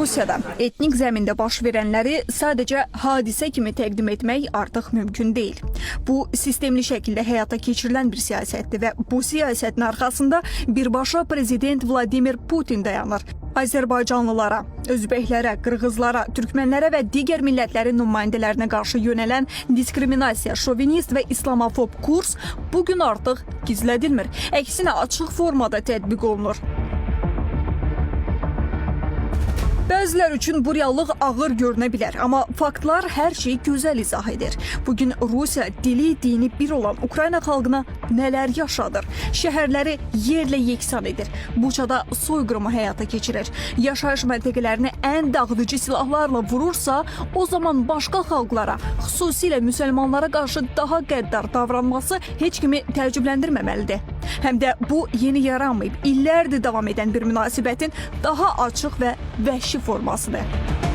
Rusiyada etnik zəmində baş verənləri sadəcə hadisə kimi təqdim etmək artıq mümkün deyil. Bu, sistemli şəkildə həyata keçirilən bir siyasətdir və bu siyasətin arxasında birbaşa prezident Vladimir Putin dayanır. Azərbaycanlılara, özbəklərə, qırğızlara, türkmənlərə və digər millətlərin nümayəndələrinə qarşı yönələn diskriminasiya, şovinist və islamofob kurs bugün artıq gizlədilmir. Əksinə açıq formada tətbiq olunur. Bəzilər üçün bu reallıq ağır görünə bilər, amma faktlar hər şeyi gözəl izah edir. Bugün Rusiya dili, dini bir olan Ukrayna xalqına nələr yaşadır? Şəhərləri yerlə yeksan edir. Buçada soyqırımı həyata keçirir. Yaşayış məntəqələrini ən dağıdıcı silahlarla vurursa, o zaman başqa xalqlara, xüsusilə müsəlmanlara qarşı daha qəddar davranması heç kimi təəccübləndirməməlidir. Həm də bu yeni yaranmayıb, illərdir davam edən bir münasibətin daha açıq və vəhşi formasıdır.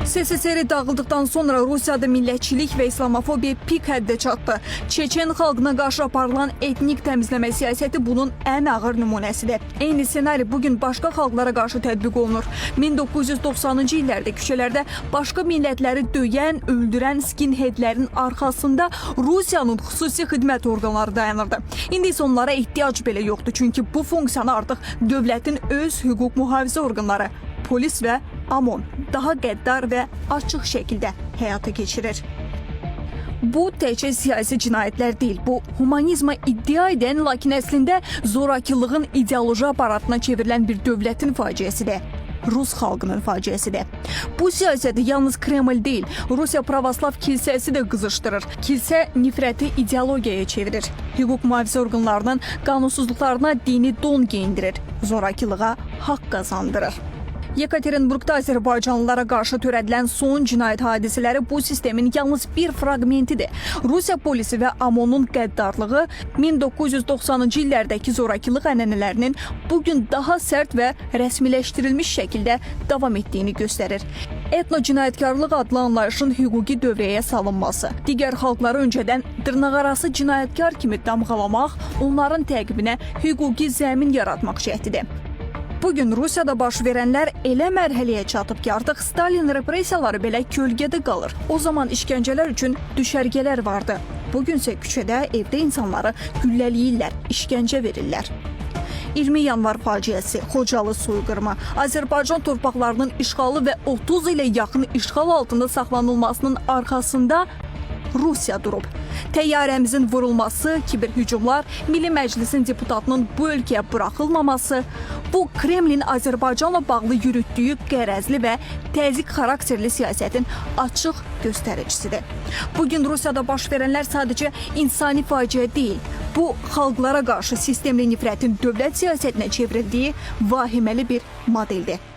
SSR dağıldıqdan sonra Rusiyada millətçilik və islamofobiya pik həddə çatdı. Çeçen xalqına qarşı aparılan etnik təmizləmə siyasəti bunun ən ağır nümunəsidir. Eyni ssenari bugün başqa xalqlara qarşı tətbiq olunur. 1990-cı illərdə küçələrdə başqa millətləri döyən, öldürən skinheadlərin arxasında Rusiyanın xüsusi xidmət orqanları dayanırdı. İndi isə onlara ehtiyac belə yoxdur, çünki bu funksiyanı artıq dövlətin öz hüquq mühafizə orqanları, polis və OMON daha qəddar və açıq şəkildə həyata keçirir. Bu təkcə siyasi cinayətlər deyil, bu humanizma iddia edən, lakin əslində zorakılığın ideoloji aparatına çevrilən bir dövlətin faciəsidir. Rus xalqının faciəsidir. Bu siyasəti yalnız Kreml deyil, Rusiya Pravoslav kilsəsi də qızışdırır. Kilsə nifrəti ideologiyaya çevirir. Hüquq mühafizə orqanlarının qanunsuzluqlarına dini don geyindirir, zorakılığa haqq qazandırır. Yekaterinburqda Azərbaycanlılara qarşı törədilən son cinayət hadisələri bu sistemin yalnız bir fraqmentidir. Rusiya polisi və OMON-un qəddarlığı 1990-cı illərdəki zorakılıq ənənələrinin bugün daha sərt və rəsmiləşdirilmiş şəkildə davam etdiyini göstərir. Etno-cinayətkarlıq adlı anlayışın hüquqi dövrəyə salınması, digər xalqları öncədən dırnaqarası cinayətkar kimi damğalamaq, onların təqibinə hüquqi zəmin yaratmaq cəhdidir. Bugün Rusiyada baş verənlər elə mərhələyə çatıb ki, artıq Stalin repressiyaları belə kölgədə qalır. O zaman işgəncələr üçün düşərgələr vardı. Bugün isə küçədə, evdə insanları güllələyirlər, işgəncə verirlər. 20 yanvar faciəsi, Xocalı soyqırımı, Azərbaycan torpaqlarının işğalı və 30 ilə yaxın işğal altında saxlanılmasının arxasında Rusiya durub. Təyyarəmizin vurulması, kiberhücumlar, Milli Məclisin deputatının bu ölkəyə buraxılmaması, bu Kremlin Azərbaycanla bağlı yürütdüyü qərəzli və təzyiq xarakterli siyasətin açıq göstəricisidir. Bugün Rusiyada baş verənlər sadəcə insani faciə deyil, bu xalqlara qarşı sistemli nifrətin dövlət siyasətinə çevrildiyi vahiməli bir modeldir.